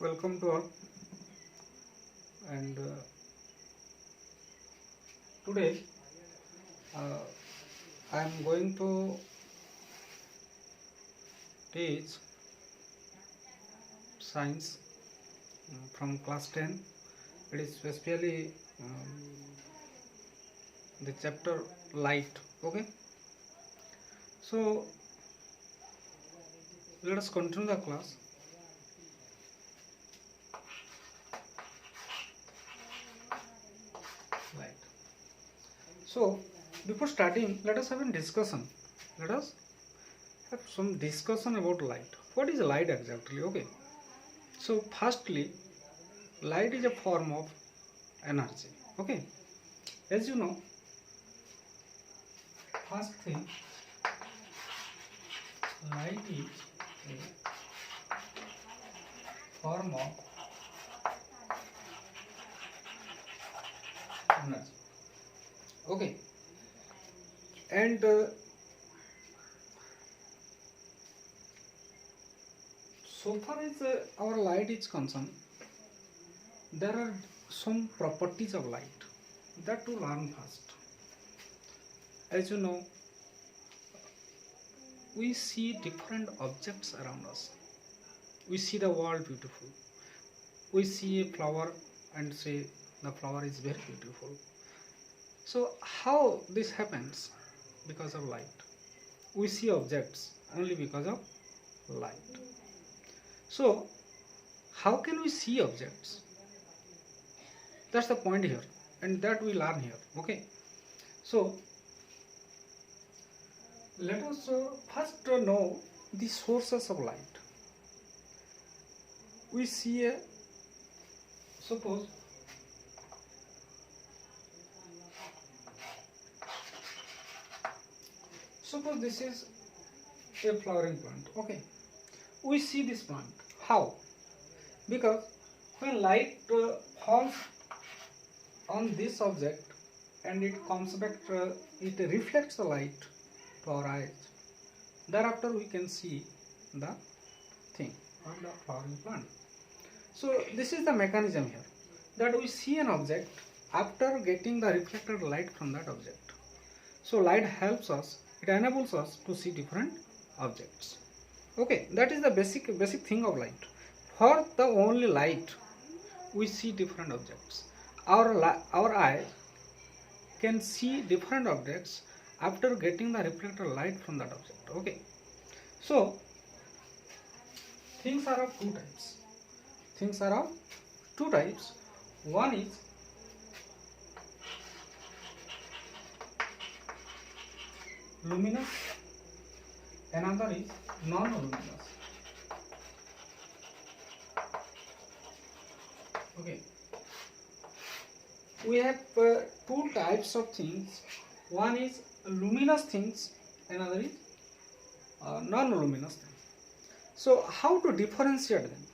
Welcome to all. And today I am going to teach science from class 10. It is especially the chapter light. Okay, so let us continue the class. Light. So before starting, let us have a discussion. Let us have some discussion about light. What is light exactly? Okay, so firstly, light is a form of energy. Okay, as you know, first thing, light is a form of energy. Okay, and so far as our light is concerned, there are some properties of light that to learn first. As you know, we see different objects around us. We see the world beautiful. We see a flower and say the flower is very beautiful. So how this happens? Because of light. We see objects only because of light. So how can we see objects? That's the point here, and that we learn here. Okay, so let us first know the sources of light. We see a, suppose this is a flowering plant. Okay, we see this plant. How? Because when light falls on this object and it comes back, it reflects the light to our eyes. Thereafter we can see the thing on the flowering plant. So this is the mechanism here, that we see an object after getting the reflected light from that object. So light helps us, it enables us to see different objects. Okay, that is the basic thing of light. For the only light, we see different objects. Our eyes can see different objects after getting the reflected light from that object. Okay, so things are of two types. One is luminous, another is non-luminous. Okay, we have two types of things. One is luminous things, another is non-luminous things. So how to differentiate them?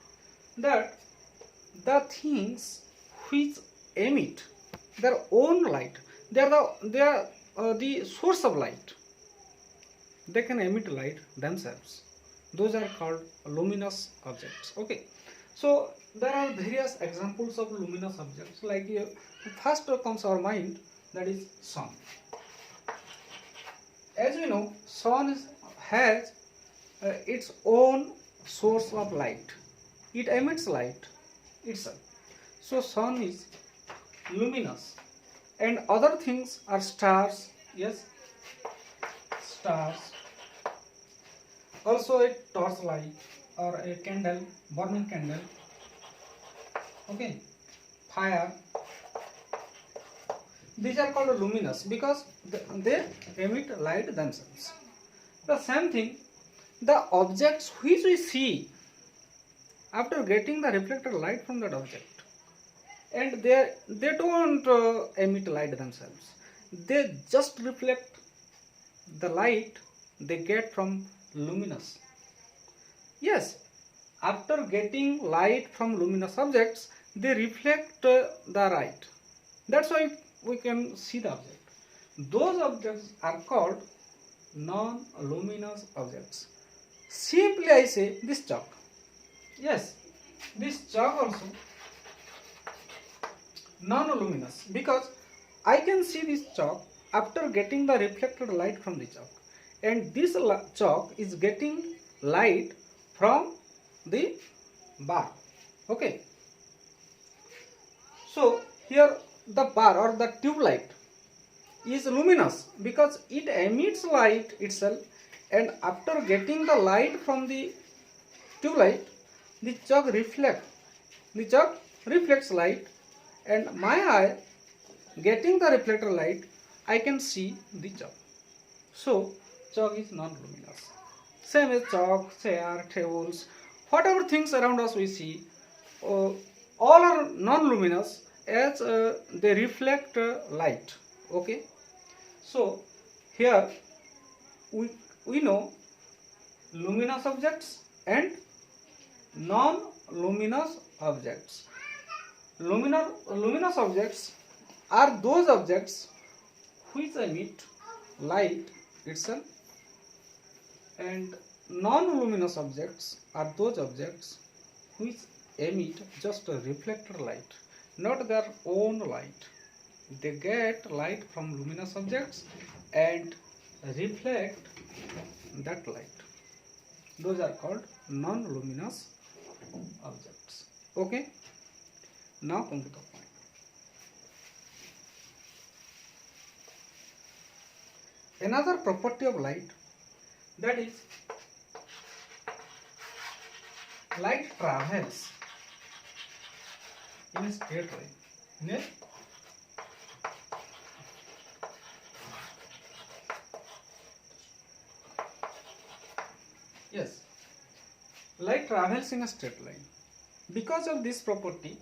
That the things which emit their own light, they are the source of light. They can emit light themselves. Those are called luminous objects. Okay, so there are various examples of luminous objects. Like first comes our mind, that is sun. As we know, sun has its own source of light. It emits light itself. So sun is luminous, and other things are stars. Yes, stars. Also a torchlight or a candle, burning candle. Okay, fire. These are called luminous because they emit light themselves. The same thing, the objects which we see after getting the reflected light from that object, and they don't emit light themselves. They just reflect the light they get from luminous. Yes, after getting light from luminous objects, they reflect the light. That's why we can see the object. Those objects are called non-luminous objects. Simply I say this chalk. Yes, this chalk also non-luminous, because I can see this chalk after getting the reflected light from the chalk, and this chalk is getting light from the bar. Okay, so here the bar or the tube light is luminous because it emits light itself, and after getting the light from the tube light, the chalk reflects light, and my eye getting the reflected light, I can see the chalk. So chalk is non-luminous. Same as chalk, chair, tables, whatever things around us we see, all are non-luminous as they reflect light. Okay, so here we know luminous objects and non-luminous objects. Luminous objects are those objects which emit light itself, and non-luminous objects are those objects which emit just a reflected light, not their own light. They get light from luminous objects and reflect that light. Those are called non-luminous objects. Okay, now come to the point. Another property of light, that is, light travels in a straight line. Yes, light travels in a straight line. Because of this property,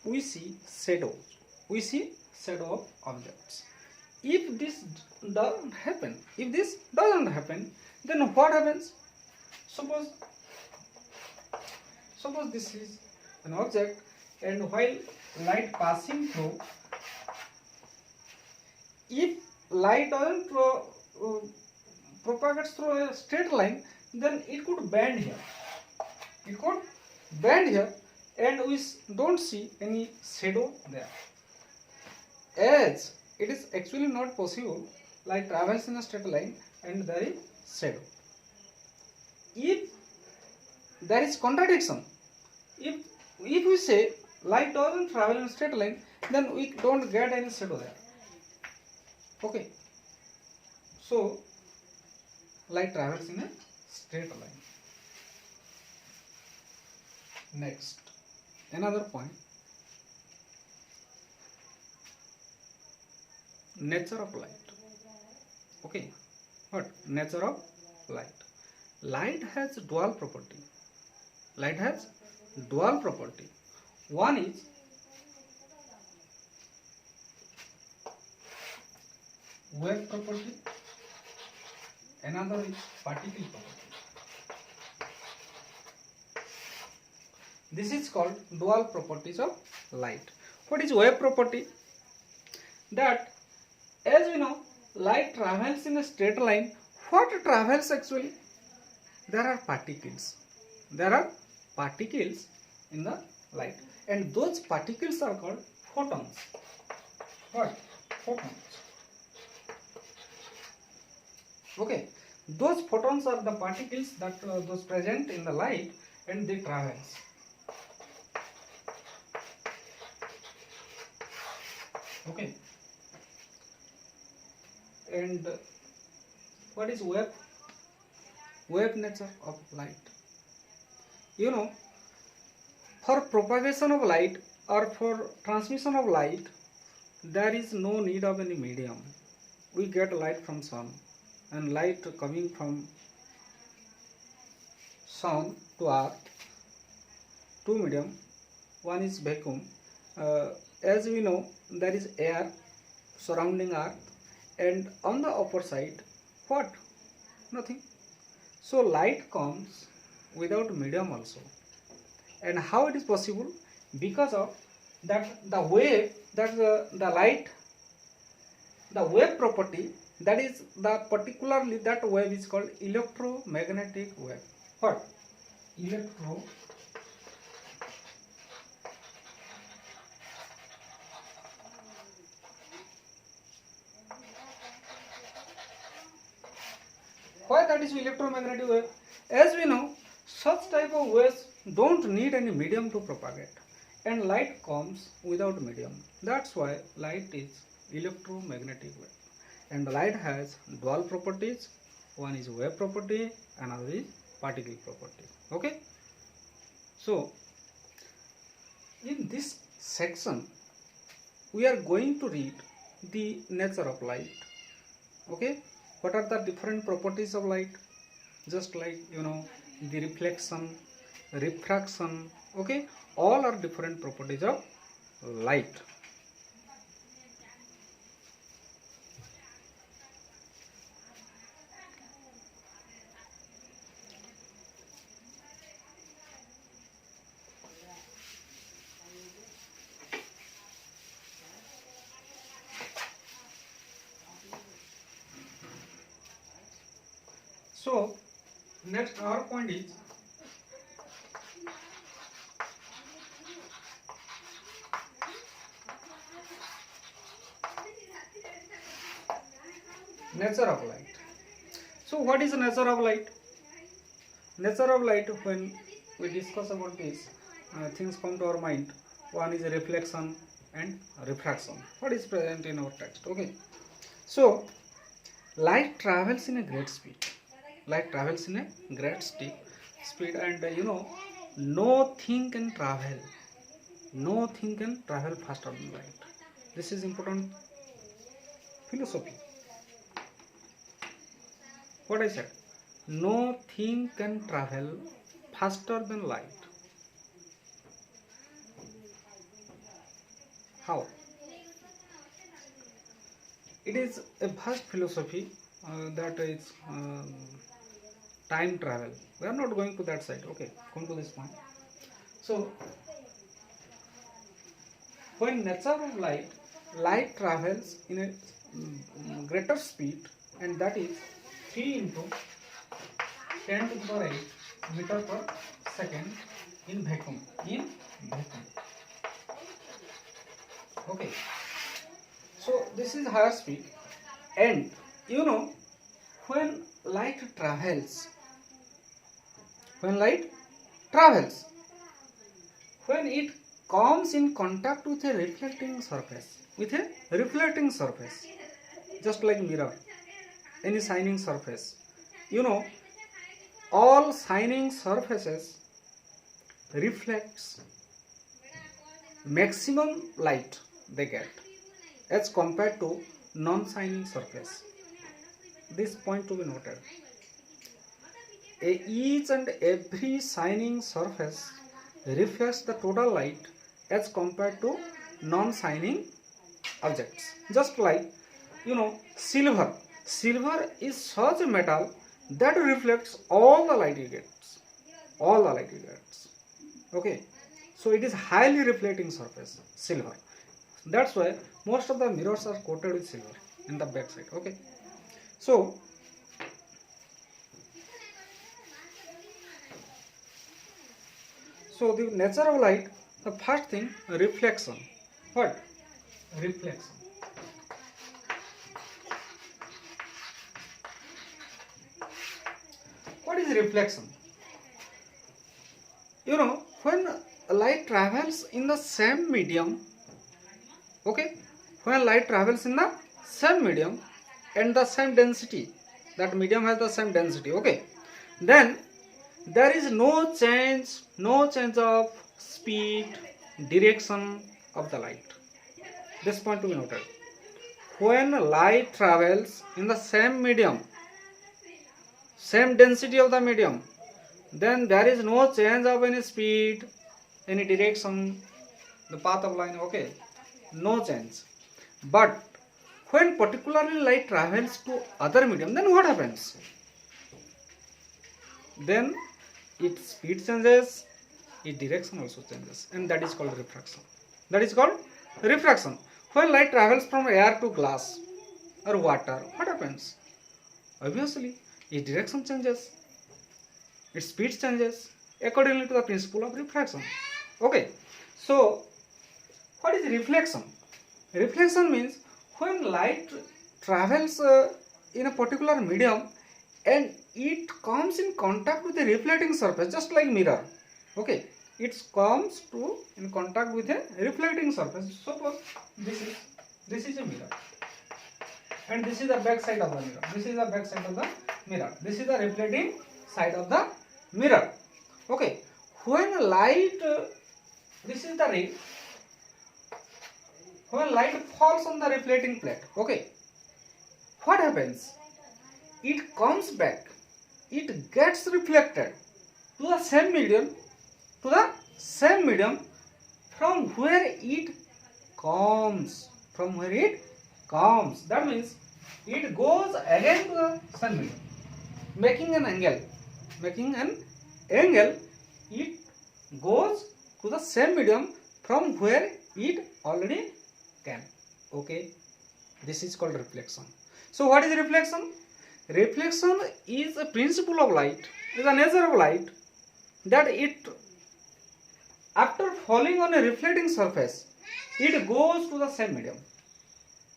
we see shadows. We see shadow of objects. If this doesn't happen, then what happens? Suppose this is an object, and while light passing through, if light doesn't propagates through a straight line, then it could bend here. And we don't see any shadow there. As it is actually not possible, light travels in a straight line and there is shadow. If there is contradiction, if we say light doesn't travel in a straight line, then we don't get any shadow there. Okay, so light travels in a straight line. Next, another point, nature of light. Okay, what? Nature of light. Light has dual property. One is wave property, another is particle property. This is called dual properties of light. What is wave property? That, as we know, light travels in a straight line. What travels actually? There are particles. There are particles in the light, and those particles are called photons. What? Photons. Okay, those photons are the particles that those present in the light, and they travels. Okay, and what is wave nature of light? You know, for propagation of light or for transmission of light, there is no need of any medium. We get light from sun, and light coming from sun to earth, two medium. One is vacuum. As we know, there is air surrounding earth, and on the upper side, what? Nothing. So light comes without medium also. And how it is possible? Because of that the wave, that the light, the wave property, that is the particularly that wave is called electromagnetic wave. What? Electromagnetic that is electromagnetic wave. As we know, such type of waves don't need any medium to propagate, and light comes without medium. That's why light is electromagnetic wave. And light has dual properties. One is wave property, another is particle property. Okay. So in this section we are going to read the nature of light. Okay, what are the different properties of light? Just like the reflection, refraction. Okay, all are different properties of light. So next our point is nature of light. So what is the nature of light? Nature of light, when we discuss about this, things come to our mind. One is reflection and refraction. What is present in our text? Okay. So light travels in a great speed. Light travels in a great speed, and nothing can travel. Nothing can travel faster than light. This is important philosophy. What I said, nothing can travel faster than light. How? It is a vast philosophy that is time travel. We are not going to that side. Okay, come to this point. So when nature of light travels in a greater speed, and that is 3 into 10 to the power 8 meter per second in vacuum. Okay. So this is higher speed, and when light travels, when it comes in contact with a reflecting surface, just like mirror, any shining surface, all shining surfaces reflects maximum light they get as compared to non-shining surface. This point to be noted. Each and every shining surface reflects the total light as compared to non-shining objects. Just like silver. Silver is such a metal that reflects all the light it gets. Okay. So it is highly reflecting surface, silver. That's why most of the mirrors are coated with silver in the back side. Okay. So the nature of light, the first thing, reflection. What? Reflection. What is reflection? When light travels in the same medium, okay, when light travels in the same medium and the same density, that medium has the same density, okay, then there is no change of speed, direction of the light. This point to be noted. When light travels in the same medium, same density of the medium, then there is no change of any speed, any direction, the path of line, okay, no change. But when particularly light travels to other medium, then what happens? Then its speed changes, its direction also changes, and that is called refraction. When light travels from air to glass or water, what happens? Obviously, its direction changes, its speed changes accordingly to the principle of refraction. Okay, so what is reflection? Reflection means when light travels in a particular medium and it comes in contact with a reflecting surface, just like mirror. Okay, it comes to in contact with a reflecting surface. Suppose this is a mirror, and this is the back side of the mirror. This is the back side of the mirror. This is the reflecting side of the mirror. Okay, when light, this is the ray. When light falls on the reflecting plate, okay, what happens? It comes back. It gets reflected to the same medium, from where it comes. From where it comes. That means it goes again to the same medium, making an angle. It goes to the same medium from where it already came. Okay, this is called reflection. So what is reflection? Reflection is a principle of light, is a nature of light, that it, after falling on a reflecting surface, it goes to the same medium.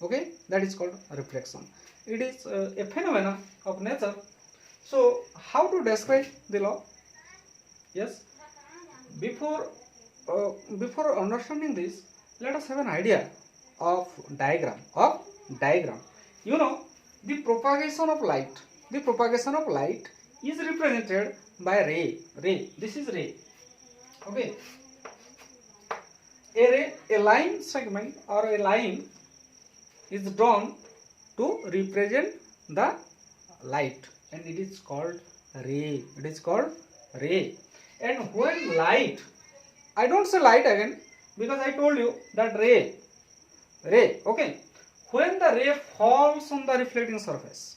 Okay, that is called reflection. It is a phenomenon of nature. So how to describe the law? Yes, before understanding this, let us have an idea of diagram. You know, the propagation of light is represented by ray. This is ray. Okay, a line segment or a line is drawn to represent the light, and it is called ray. And when light, I don't say light again, because I told you that ray. Okay, when the ray falls on the reflecting surface,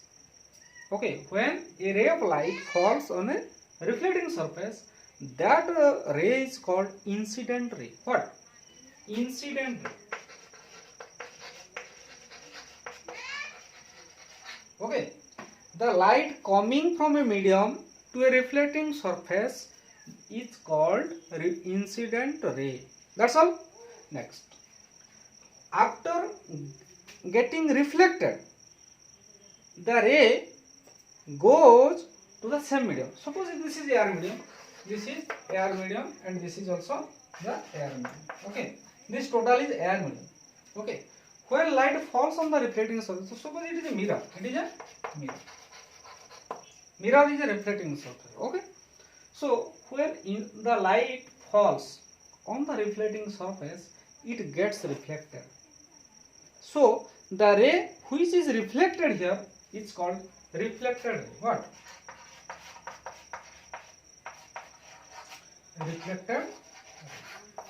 okay, when a ray of light falls on a reflecting surface, that ray is called incident ray. What? Incident ray. Okay, the light coming from a medium to a reflecting surface is called incident ray. That's all. Next, after getting reflected, the ray goes to the same medium. Suppose this is air medium, and this is also the air medium. Okay, this total is air medium. Okay, when light falls on the reflecting surface, so suppose it is a mirror. Mirror is a reflecting surface. Okay, so when the light falls on the reflecting surface, it gets reflected. So the ray which is reflected here is called reflected ray. What? Reflected ray.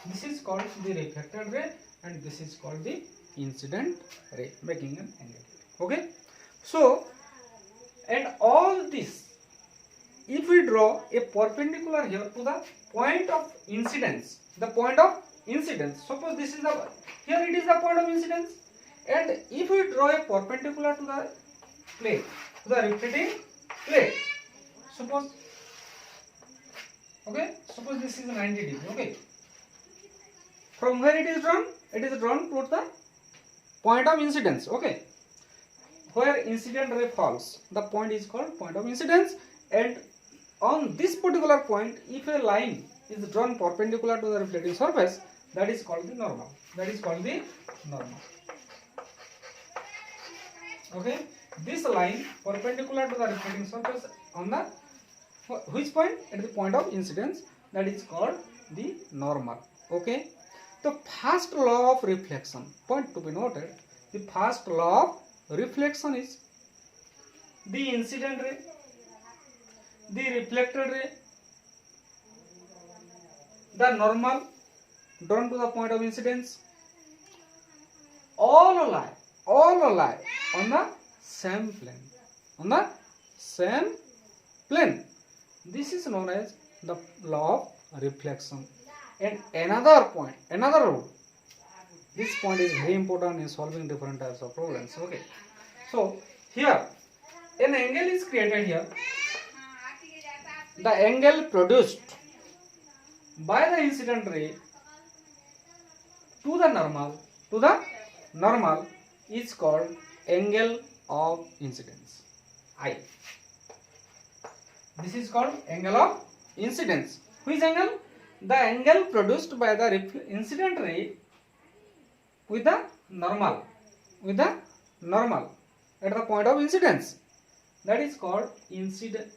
This is called the reflected ray, and this is called the incident ray, making an angle. Okay, so, and all this, if we draw a perpendicular here to the point of incidence, suppose this is the, here it is the point of incidence, and if we draw a perpendicular to the plate, to the reflecting plate, suppose this is 90 degree. Okay, from where it is drawn? It is drawn towards the point of incidence. Okay, where incident ray falls, the point is called point of incidence, and on this particular point, if a line is drawn perpendicular to the reflecting surface, that is called the normal. Okay, this line perpendicular to the reflecting surface on the which point? At the point of incidence, that is called the normal. Okay, the first law of reflection, point to be noted, the first law of reflection is the incident ray, the reflected ray, the normal drawn to the point of incidence, all lie on the same plane. This is known as the law of reflection. And another rule. This point is very important in solving different types of problems. Okay, so here an angle is created here. The angle produced by the incident ray to the normal is called angle of incidence, I. This is called angle of incidence. Which angle? The angle produced by the incident ray with the normal at the point of incidence. That is called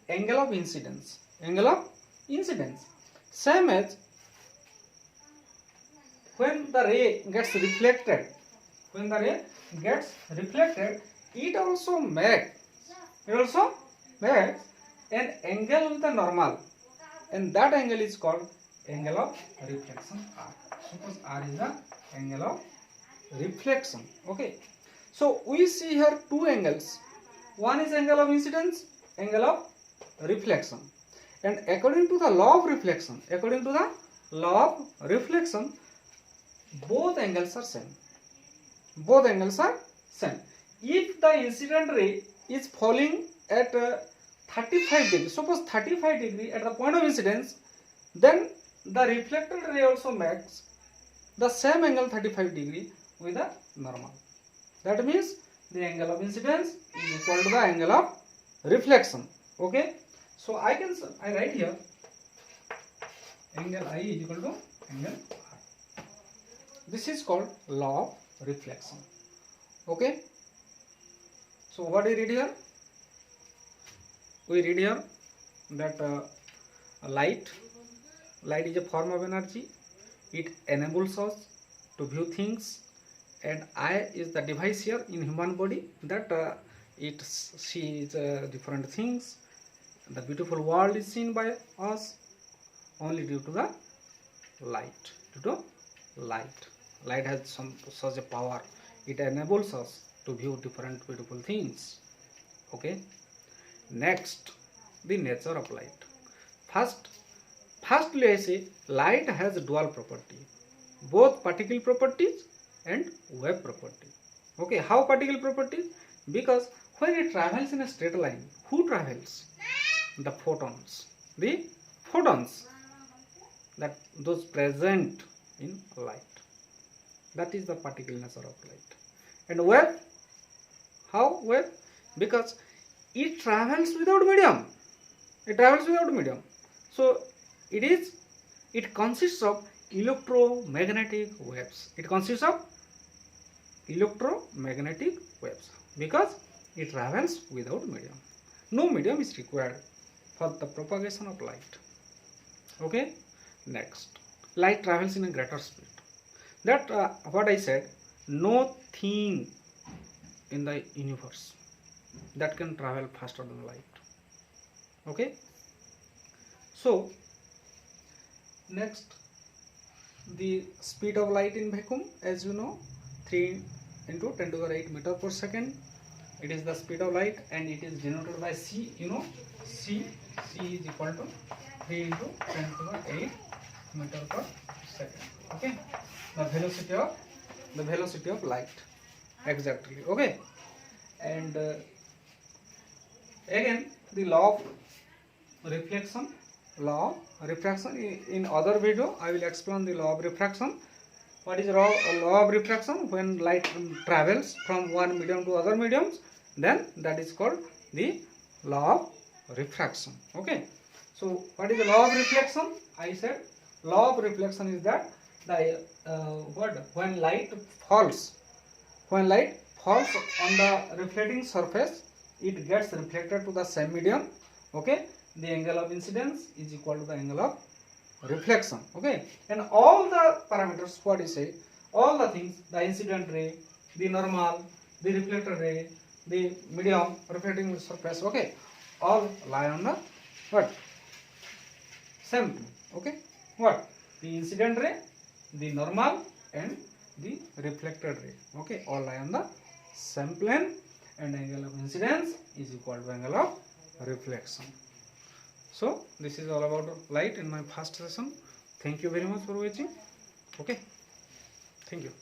angle of incidence. Angle of incidence. Same as when the ray gets reflected. When the ray gets reflected, it also makes an angle with the normal, and that angle is called angle of reflection R. Suppose R is the angle of reflection. Okay, so we see here two angles. One is angle of incidence, angle of reflection, and according to the law of reflection, both angles are same. If the incident ray is falling at 35 degrees, suppose 35 degree at the point of incidence, then the reflected ray also makes the same angle 35 degree with the normal. That means the angle of incidence is equal to the angle of reflection. Okay, so I write here angle I is equal to angle R. This is called law of reflection. Okay, so what we read here? We read here that light is a form of energy. It enables us to view things, and eye is the device here in human body that it sees different things. The beautiful world is seen by us only due to the light. Light has such a power. It enables us to view different beautiful things. Okay. Next, the nature of light. Firstly, I say light has dual property, both particle properties and wave property. Okay, how particle properties? Because when it travels in a straight line, who travels? The photons. The photons, that those present in light. That is the particle nature of light. And wave? How wave? Because it travels without medium. So it consists of electromagnetic waves. Because it travels without medium. No medium is required for the propagation of light. Okay. Next, light travels in a greater speed. That what I said, no thing in the universe that can travel faster than light. Okay, so next, the speed of light in vacuum, as you know, 3 into 10 to the 8 meter per second. It is the speed of light, and it is denoted by C. You know, C is equal to 3 into 10 to the 8 meter per second. Okay, the velocity of light, exactly. Okay, and again the law of reflection. In other video I will explain the law of refraction. What is law of refraction? When light travels from one medium to other mediums, then that is called the law of refraction. Okay, so what is the law of reflection? I said law of reflection is that the when light falls on the reflecting surface, it gets reflected to the same medium. Okay, the angle of incidence is equal to the angle of reflection. Okay, and all the parameters, what is say, all the things, the incident ray, the normal, the reflected ray, the medium, reflecting surface, okay, all lie on the what? Same thing. Okay, what? The incident ray, the normal, and the reflected ray. Okay, all lie on the same plane, and angle of incidence is equal to angle of reflection. So this is all about light in my first session. Thank you very much for watching. Okay, thank you.